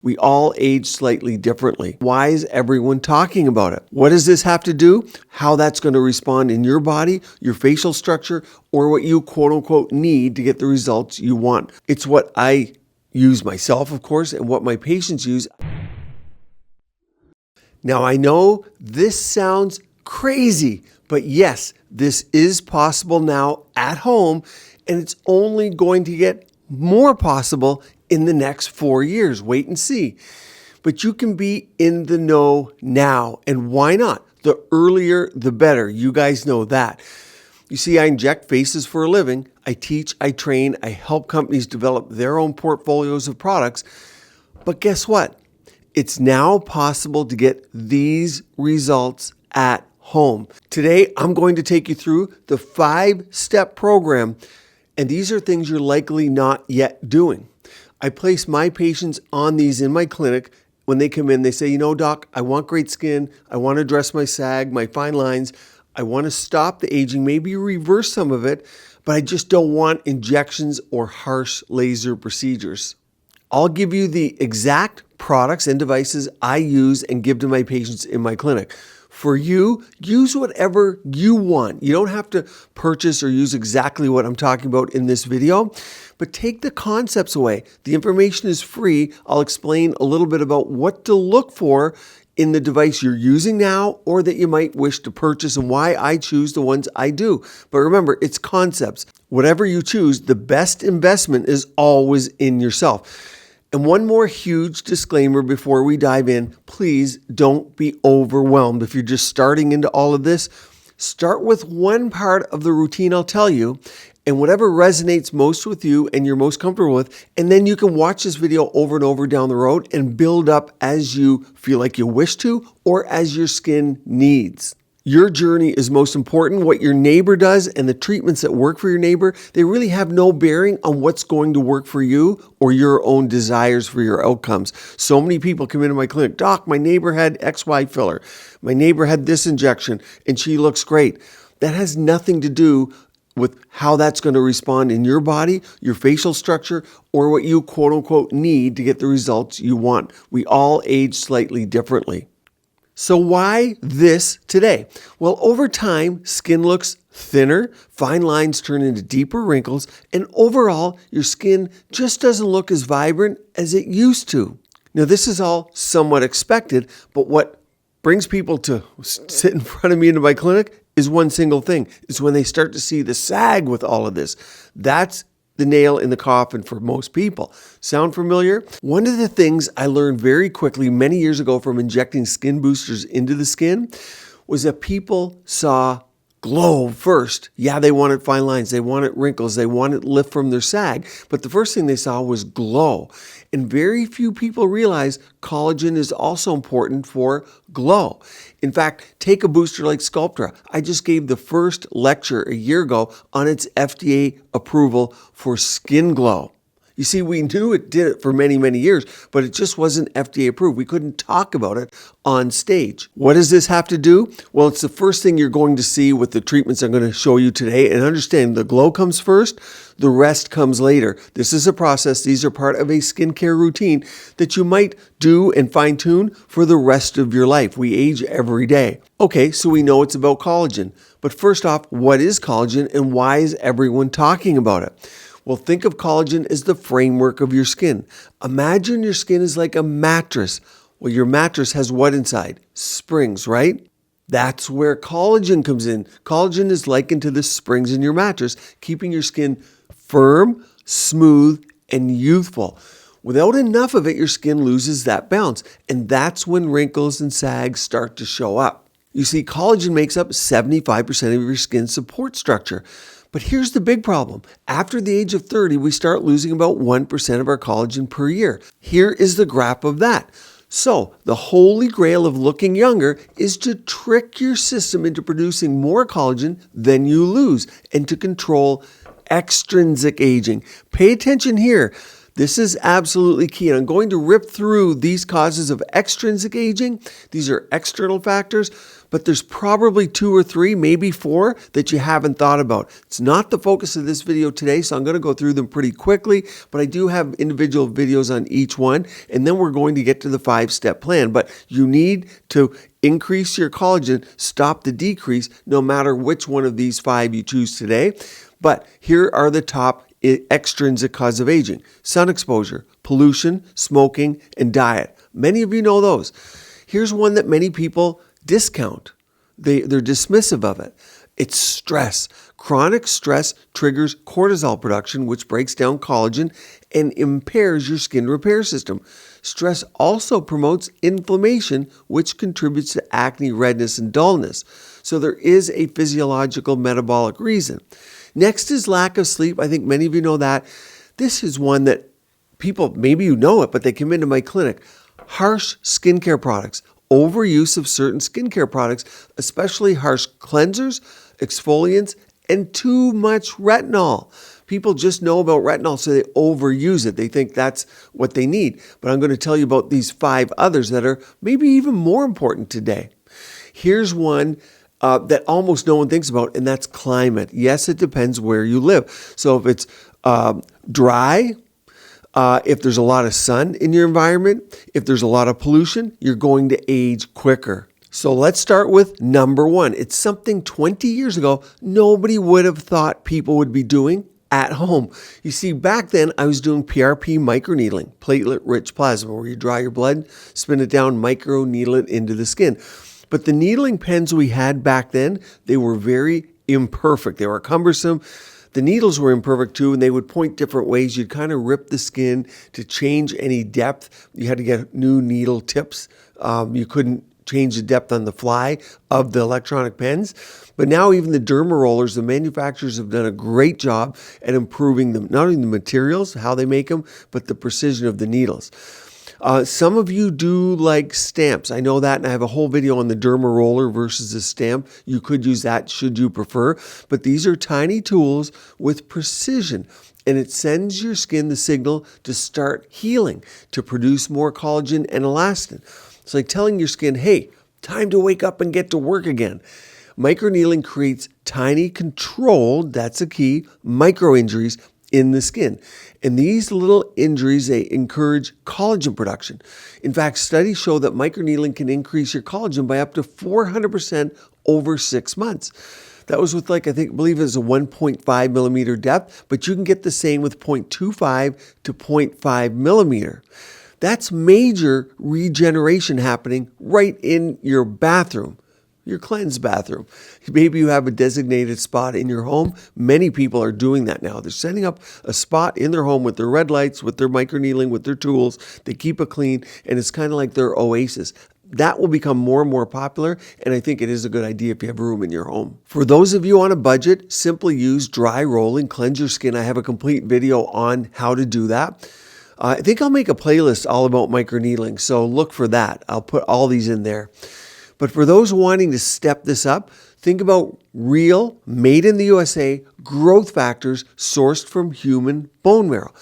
We all age slightly differently. Why is everyone talking about it? What does this have to do? How that's going to respond in your body, your facial structure, or what you quote unquote need to get the results you want. It's what I use myself, of course, and what my patients use. Now, I know this sounds crazy, but yes, this is possible now at home, and it's only going to get more possible in the next 4 years. Wait and see. But you can be in the know now, and why not? The earlier, the better. You guys know that. You see, I inject faces for a living. I teach, I train, I help companies develop their own portfolios of products. But guess what? It's now possible to get these results at home. Today, I'm going to take you through the 5-step program, and these are things you're likely not yet doing. I place my patients on these in my clinic. When they come in, they say, doc, I want great skin. I want to address my sag, my fine lines. I want to stop the aging, maybe reverse some of it, but I just don't want injections or harsh laser procedures. I'll give you the exact products and devices I use and give to my patients in my clinic. For you, use whatever you want. You don't have to purchase or use exactly what I'm talking about in this video, but take the concepts away. The information is free. I'll explain a little bit about what to look for in the device you're using now or that you might wish to purchase and why I choose the ones I do. But remember, it's concepts. Whatever you choose, the best investment is always in yourself. And one more huge disclaimer before we dive in, please don't be overwhelmed. If you're just starting into all of this, start with one part of the routine I'll tell you, and whatever resonates most with you and you're most comfortable with, and then you can watch this video over and over down the road and build up as you feel like you wish to or as your skin needs. Your journey is most important. What your neighbor does and the treatments that work for your neighbor, they really have no bearing on what's going to work for you or your own desires for your outcomes. So many people come into my clinic, doc, my neighbor had XY filler. My neighbor had this injection and she looks great. That has nothing to do with how that's going to respond in your body, your facial structure, or what you quote unquote need to get the results you want. We all age slightly differently. So why this today? Well, over time, skin looks thinner, fine lines turn into deeper wrinkles, and overall, your skin just doesn't look as vibrant as it used to. Now, this is all somewhat expected, but what brings people to sit in front of me into my clinic is one single thing. It's when they start to see the sag with all of this. That's the nail in the coffin for most people. Sound familiar? One of the things I learned very quickly many years ago from injecting skin boosters into the skin was that people saw glow first. Yeah, they wanted fine lines, they wanted wrinkles, they wanted lift from their sag, but the first thing they saw was glow. And very few people realize collagen is also important for glow. In fact, take a booster like Sculptra. I just gave the first lecture a year ago on its FDA approval for skin glow. You see, we knew it did it for many, many years, but it just wasn't FDA approved. We couldn't talk about it on stage. What does this have to do? Well, it's the first thing you're going to see with the treatments I'm going to show you today. And understand, the glow comes first, the rest comes later. This is a process. These are part of a skincare routine that you might do and fine tune for the rest of your life. We age every day. Okay, so we know it's about collagen. But first off, what is collagen and why is everyone talking about it? Well, think of collagen as the framework of your skin. Imagine your skin is like a mattress. Well, your mattress has what inside? Springs, right? That's where collagen comes in. Collagen is likened to the springs in your mattress, keeping your skin firm, smooth, and youthful. Without enough of it, your skin loses that balance, and that's when wrinkles and sags start to show up. You see, collagen makes up 75% of your skin's support structure. But here's the big problem. After the age of 30, we start losing about 1% of our collagen per year. Here is the graph of that. So the holy grail of looking younger is to trick your system into producing more collagen than you lose and to control extrinsic aging. Pay attention here. This is absolutely key. And I'm going to rip through these causes of extrinsic aging. These are external factors. but there's probably 2 or 3, maybe 4 that you haven't thought about. It's not the focus of this video today, so I'm going to go through them pretty quickly, but I do have individual videos on each one, and then we're going to get to the 5-step plan. But you need to increase your collagen, stop the decrease, no matter which one of these 5 you choose today. But here are the top extrinsic cause of aging: sun exposure, pollution, smoking, and diet. Many of you know those. Here's one that many people discount. They're dismissive of it. It's stress. Chronic stress triggers cortisol production, which breaks down collagen and impairs your skin repair system. Stress also promotes inflammation, which contributes to acne, redness, and dullness. So there is a physiological metabolic reason. Next is lack of sleep. I think many of you know that. This is one that people, maybe you know it, but they come into my clinic. Harsh skincare products, overuse of certain skincare products, especially harsh cleansers, exfoliants, and too much retinol. People just know about retinol, so they overuse it. They think that's what they need. But I'm going to tell you about these 5 others that are maybe even more important today. Here's one that almost no one thinks about, and that's climate. Yes, it depends where you live. So if it's dry, if there's a lot of sun in your environment, if there's a lot of pollution, you're going to age quicker. So let's start with number 1. It's something 20 years ago nobody would have thought people would be doing at home. You see, back then I was doing PRP microneedling, platelet-rich plasma, where you dry your blood, spin it down, microneedle it into the skin. But the needling pens we had back then, they were very imperfect. They were cumbersome. The needles were imperfect too, and they would point different ways. You'd kind of rip the skin to change any depth. You had to get new needle tips. You couldn't change the depth on the fly of the electronic pens. But now even the derma rollers, the manufacturers have done a great job at improving them, not only the materials, how they make them, but the precision of the needles. Some of you do like stamps. I know that, and I have a whole video on the derma roller versus the stamp. You could use that should you prefer, but these are tiny tools with precision, and it sends your skin the signal to start healing, to produce more collagen and elastin. It's like telling your skin, hey, time to wake up and get to work again. Microneedling creates tiny, controlled, that's a key, micro injuries in the skin. And these little injuries, they encourage collagen production. In fact, studies show that microneedling can increase your collagen by up to 400% over 6 months. That was with I believe it was a 1.5 millimeter depth, but you can get the same with 0.25 to 0.5 millimeter. That's major regeneration happening right in your bathroom. Your cleansed bathroom. Maybe you have a designated spot in your home. Many people are doing that now. They're setting up a spot in their home with their red lights, with their microneedling, with their tools. They keep it clean, and it's kind of like their oasis. That will become more and more popular, and I think it is a good idea if you have room in your home. For those of you on a budget, simply use dry rolling, cleanse your skin. I have a complete video on how to do that. I think I'll make a playlist all about microneedling, so look for that. I'll put all these in there. But for those wanting to step this up, think about real, made in the USA, growth factors sourced from human bone marrow.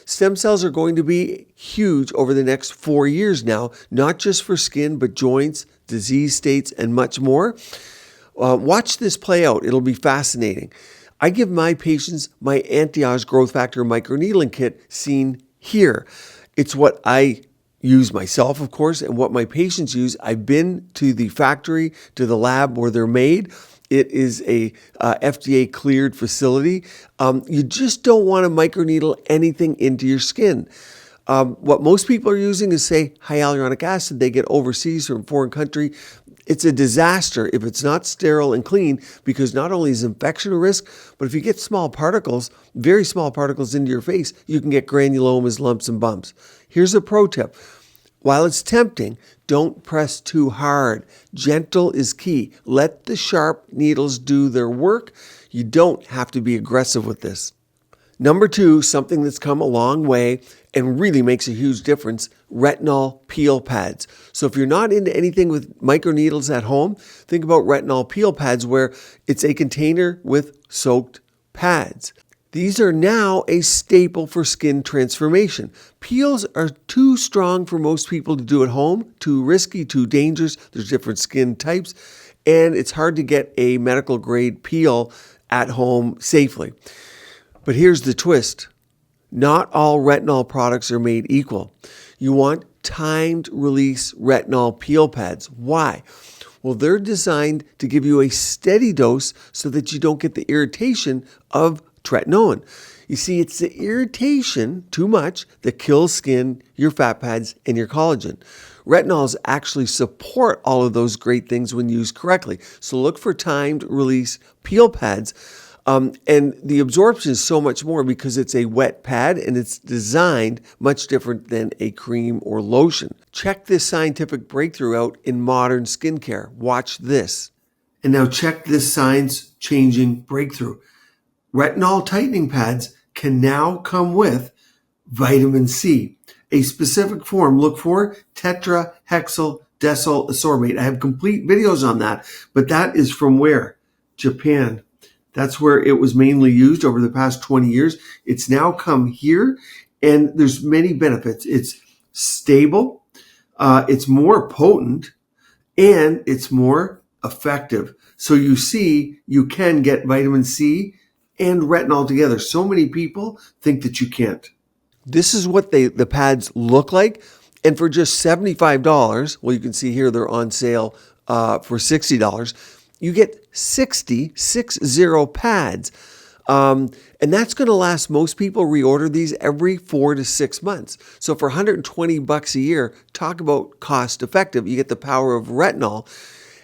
Stem cells are going to be huge over the next 4 years now, not just for skin, but joints, disease states, and much more. Watch this play out. It'll be fascinating. I give my patients my anti-age growth factor microneedling kit seen here. It's what I use myself, of course, and what my patients use. I've been to the factory, to the lab where they're made. It is a FDA cleared facility. You just don't want to microneedle anything into your skin. What most people are using is, say, hyaluronic acid. They get overseas from a foreign country. It's a disaster if it's not sterile and clean, because not only is infection a risk, but if you get small particles, very small particles into your face, you can get granulomas, lumps, and bumps. Here's a pro tip. While it's tempting, don't press too hard. Gentle is key. Let the sharp needles do their work. You don't have to be aggressive with this. Number 2, something that's come a long way and really makes a huge difference, retinol peel pads. So if you're not into anything with microneedles at home, think about retinol peel pads, where it's a container with soaked pads. These are now a staple for skin transformation. Peels are too strong for most people to do at home, too risky, too dangerous. There's different skin types. and it's hard to get a medical grade peel at home safely. But here's the twist. Not all retinol products are made equal. You want timed release retinol peel pads. Why? Well, they're designed to give you a steady dose so that you don't get the irritation of tretinoin. You see, it's the irritation, too much, that kills skin, your fat pads, and your collagen. Retinols actually support all of those great things when used correctly. So look for timed release peel pads. And the absorption is so much more because it's a wet pad and it's designed much different than a cream or lotion. Check this scientific breakthrough out in modern skincare. Watch this. And now check this science-changing breakthrough. Retinol tightening pads can now come with vitamin C, a specific form. Look for tetrahexyl decyl ascorbate. I have complete videos on that, but that is from where? Japan. That's where it was mainly used over the past 20 years. It's now come here, and there's many benefits. It's stable, it's more potent, and it's more effective. So you see, you can get vitamin C and retinol together. So many people think that you can't. This is what the pads look like. And for just $75, well, you can see here they're on sale for $60. You get 60 pads. And that's going to last most people reorder these every 4 to 6 months. So for $120 a year, talk about cost effective. You get the power of retinol.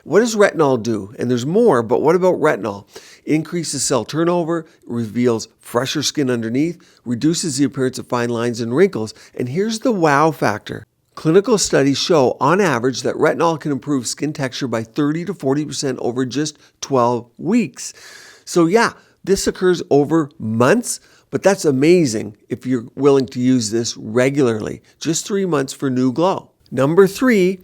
What does retinol do? And there's more, but what about retinol? Increases cell turnover, reveals fresher skin underneath, reduces the appearance of fine lines and wrinkles. And here's the wow factor. Clinical studies show, on average, that retinol can improve skin texture by 30 to 40% over just 12 weeks. So yeah, this occurs over months, but that's amazing if you're willing to use this regularly. Just 3 months for new glow. Number 3,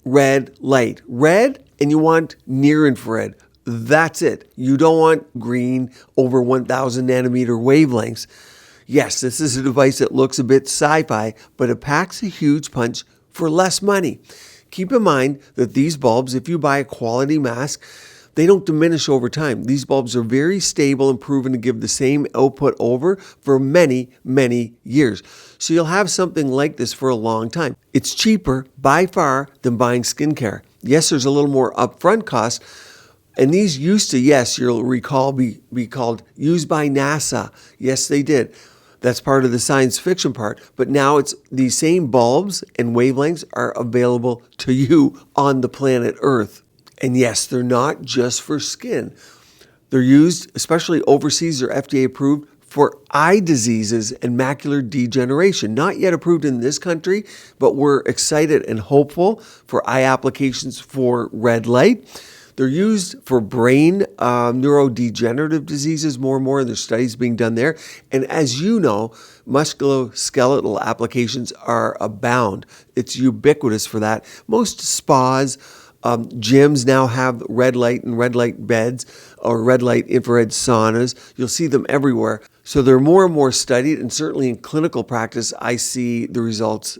red light. Red, and you want near infrared. That's it. You don't want green over 1000 nanometer wavelengths. Yes, this is a device that looks a bit sci-fi, but it packs a huge punch for less money. Keep in mind that these bulbs, if you buy a quality mask, they don't diminish over time. These bulbs are very stable and proven to give the same output over for many, many years. So you'll have something like this for a long time. It's cheaper by far than buying skincare. Yes, there's a little more upfront cost. And these used to, yes, you'll recall, be called used by NASA. Yes, they did. That's part of the science fiction part. But now it's these same bulbs and wavelengths are available to you on the planet Earth. And yes, they're not just for skin. They're used, especially overseas, they're FDA approved for eye diseases and macular degeneration. Not yet approved in this country, but we're excited and hopeful for eye applications for red light. They're used for brain neurodegenerative diseases more and more, and there's studies being done there. And as you know, musculoskeletal applications are abound. It's ubiquitous for that. Most spas, gyms now have red light and red light beds or red light infrared saunas. You'll see them everywhere. So they're more and more studied, and certainly in clinical practice, I see the results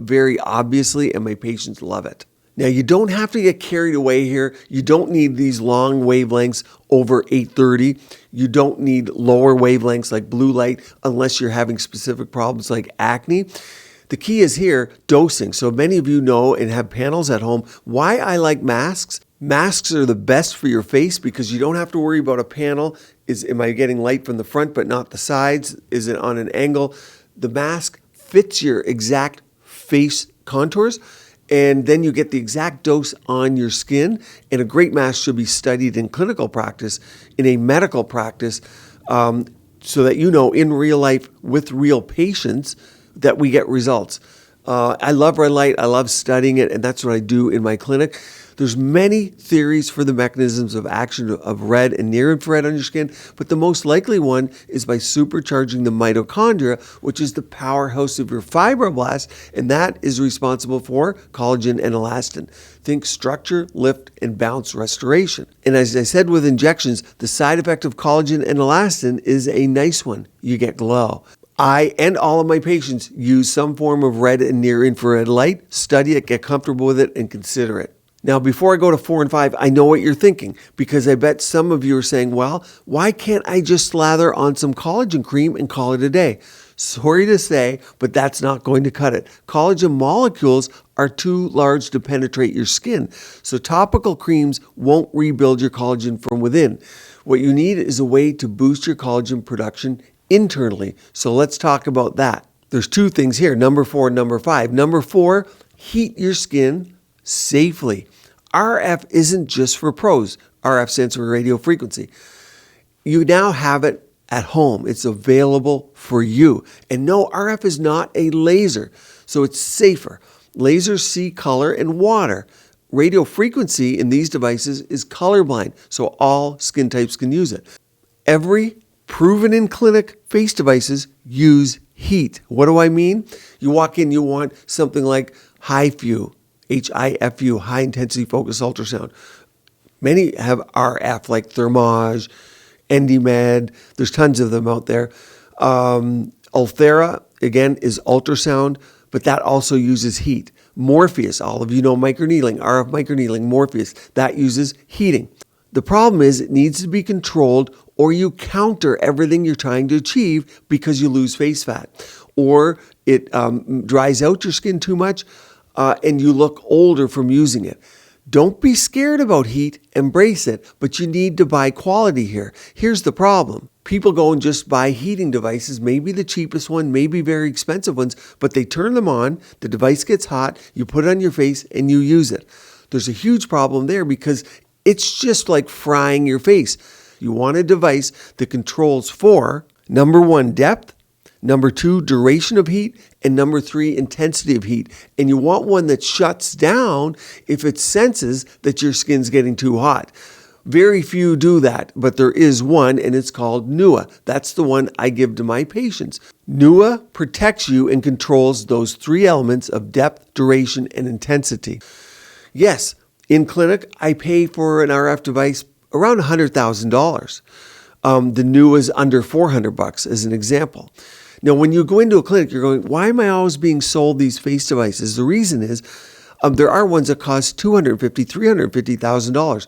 very obviously, and my patients love it. Now, you don't have to get carried away here. You don't need these long wavelengths over 830. You don't need lower wavelengths like blue light unless you're having specific problems like acne. The key is here, dosing. So many of you know and have panels at home. Why I like masks? Masks are the best for your face because you don't have to worry about a panel. Am I getting light from the front but not the sides? Is it on an angle? The mask fits your exact face contours, and then you get the exact dose on your skin. And a great mask should be studied in clinical practice, in a medical practice, so that you know in real life with real patients that we get results. I love red light. I love studying it, and that's what I do in my clinic. There's many theories for the mechanisms of action of red and near infrared on your skin, but the most likely one is by supercharging the mitochondria, which is the powerhouse of your fibroblasts, and that is responsible for collagen and elastin. Think structure, lift, and bounce restoration. And as I said with injections, the side effect of collagen and elastin is a nice one. You get glow. I and all of my patients use some form of red and near infrared light. Study it, get comfortable with it, and consider it. Now, before I go to 4 and 5, I know what you're thinking, because I bet some of you are saying, well, why can't I just slather on some collagen cream and call it a day? Sorry to say, but that's not going to cut it. Collagen molecules are too large to penetrate your skin, so topical creams won't rebuild your collagen from within. What you need is a way to boost your collagen production internally. So let's talk about that. There's two things here, number 4 and number 5. Number 4, heat your skin safely. RF isn't just for pros. RF stands for radio frequency. You now have it at home. It's available for you. And no, RF is not a laser, so it's safer. Lasers see color and water. Radio frequency in these devices is colorblind, so all skin types can use it. Every proven in clinic face devices use heat. What do I mean? You walk in, you want something like HIFU, HIFU, high intensity focused ultrasound. Many have RF like Thermage, EndyMed. There's tons of them out there. Ulthera, again, is ultrasound, but that also uses heat. Morpheus, all of you know microneedling, RF microneedling, Morpheus, that uses heating. The problem is it needs to be controlled, or you counter everything you're trying to achieve because you lose face fat, or it dries out your skin too much and you look older from using it. Don't be scared about heat, embrace it, but you need to buy quality here. Here's the problem. People go and just buy heating devices, maybe the cheapest one, maybe very expensive ones, but they turn them on, the device gets hot, you put it on your face and you use it. There's a huge problem there because it's just like frying your face. You want a device that controls for, number 1, depth, number 2, duration of heat, and number 3, intensity of heat. And you want one that shuts down if it senses that your skin's getting too hot. Very few do that, but there is one, and it's called NUA. That's the one I give to my patients. NUA protects you and controls those 3 elements of depth, duration, and intensity. Yes, in clinic, I pay for an RF device around $100,000. The NUA is under $400 as an example. Now, when you go into a clinic, you're going, why am I always being sold these face devices? The reason is there are ones that cost $250,000, $350,000.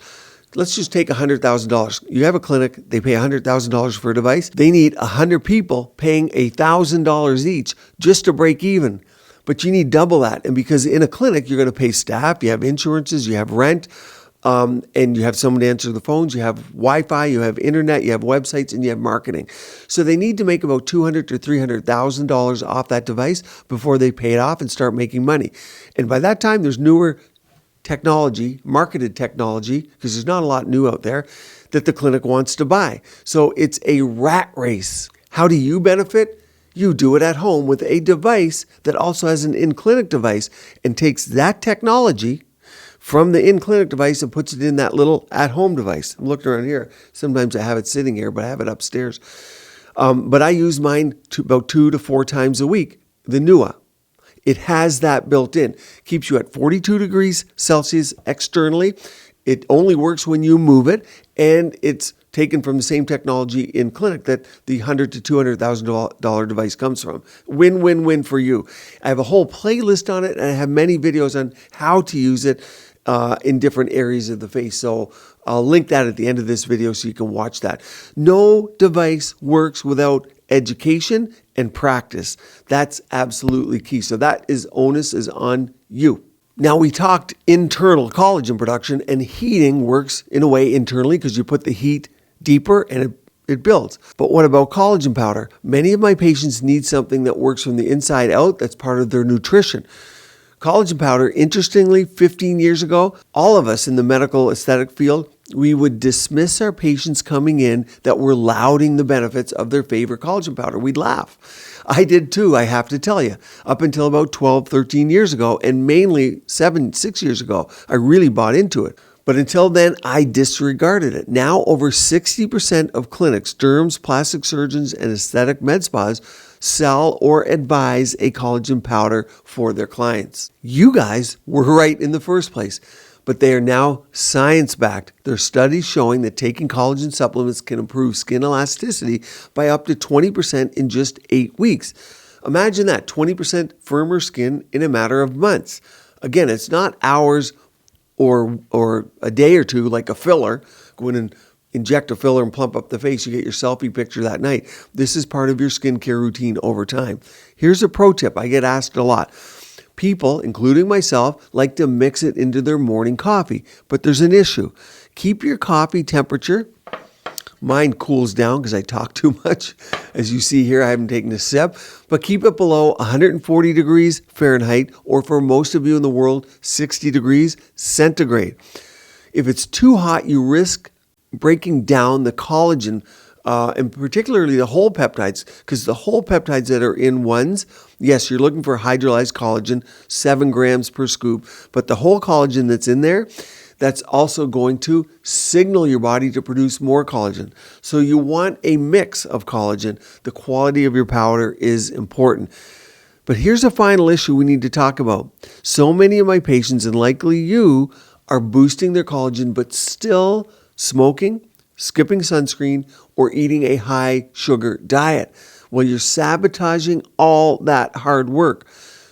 Let's just take $100,000. You have a clinic, they pay $100,000 for a device. They need 100 people paying $1,000 each just to break even. But you need double that. And because in a clinic, you're going to pay staff, you have insurances, you have rent, and you have someone to answer the phones, you have Wi-Fi, you have internet, you have websites, and you have marketing. So they need to make about $200,000 to $300,000 off that device before they pay it off and start making money. And by that time, there's newer technology, marketed technology, because there's not a lot new out there, that the clinic wants to buy. So it's a rat race. How do you benefit? You do it at home with a device that also has an in-clinic device and takes that technology from the in-clinic device and puts it in that little at-home device. I'm looking around here. Sometimes I have it sitting here, but I have it upstairs. But I use mine about 2 to 4 times a week, the NUA. It has that built in. Keeps you at 42 degrees Celsius externally. It only works when you move it, and it's taken from the same technology in clinic that the $100,000 to $200,000 device comes from. Win, win, win for you. I have a whole playlist on it, and I have many videos on how to use it in different areas of the face. So I'll link that at the end of this video so you can watch that. No device works without education and practice. That's absolutely key. So that onus is on you. Now, we talked internal collagen production, and heating works in a way internally because you put the heat deeper and it builds. But what about collagen powder? Many of my patients need something that works from the inside out, that's part of their nutrition. Collagen powder, interestingly, 15 years ago, all of us in the medical aesthetic field, we would dismiss our patients coming in that were lauding the benefits of their favorite collagen powder. We'd laugh. I did too, I have to tell you, up until about 12, 13 years ago, and mainly 6 years ago, I really bought into it. But until then, I disregarded it. Now, over 60% of clinics, derms, plastic surgeons, and aesthetic med spas sell or advise a collagen powder for their clients. You guys were right in the first place, but they are now science-backed. There are studies showing that taking collagen supplements can improve skin elasticity by up to 20% in just 8 weeks. Imagine that, 20% firmer skin in a matter of months. Again, it's not hours or a day or two, like a filler. Go in and inject a filler and plump up the face. You get your selfie picture that night. This is part of your skincare routine over time. Here's a pro tip. I get asked a lot. People, including myself, like to mix it into their morning coffee, but there's an issue. Keep your coffee temperature. Mine cools down because I talk too much. As you see here, I haven't taken a sip, but keep it below 140 degrees Fahrenheit, or for most of you in the world, 60 degrees centigrade. If it's too hot, you risk breaking down the collagen, and particularly the whole peptides, because the whole peptides that are in ones, yes, you're looking for hydrolyzed collagen, 7 grams per scoop, but the whole collagen that's in there, that's also going to signal your body to produce more collagen. So you want a mix of collagen. The quality of your powder is important. But here's a final issue we need to talk about. So many of my patients, and likely you, are boosting their collagen but still smoking, skipping sunscreen, or eating a high sugar diet. Well, you're sabotaging all that hard work.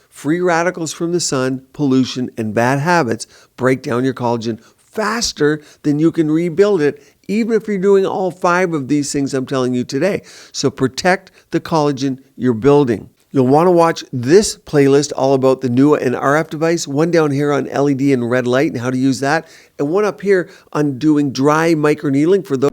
Free radicals from the sun, pollution, and bad habits break down your collagen faster than you can rebuild it, even if you're doing all 5 of these things I'm telling you today. So protect the collagen you're building. You'll want to watch this playlist all about the NUA and RF device, one down here on LED and red light and how to use that, and one up here on doing dry microneedling for those